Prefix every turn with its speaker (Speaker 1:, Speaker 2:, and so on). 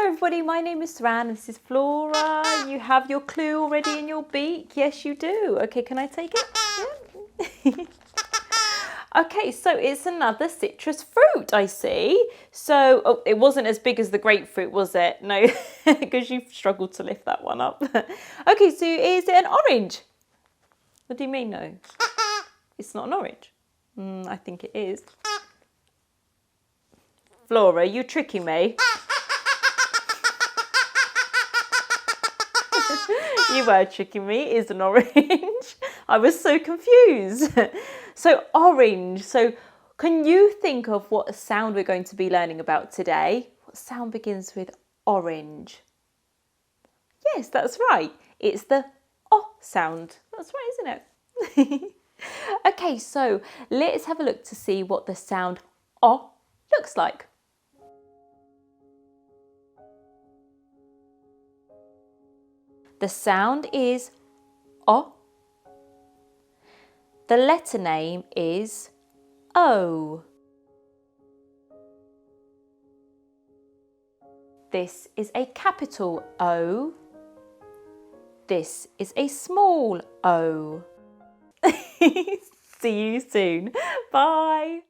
Speaker 1: everybody, my name is Saran and this is Flora. You have your clue already in your beak? Yes, you do. Okay, can I take it? Yeah. Okay, so it's another citrus fruit, I see. So, oh, it wasn't as big as the grapefruit, was it? No, because you struggled to lift that one up. Okay, so is it an orange? What do you mean, no? It's not an orange. I think it is. Flora, you tricking me? You were tricking me. It is an orange. I was so confused. So orange. So can you think of what sound we're going to be learning about today? What sound begins with orange? Yes, that's right. It's the O sound. That's right, isn't it? Okay, so let's have a look to see what the sound O looks like. The sound is O. The letter name is O. This is a capital O. This is a small o. See you soon. Bye.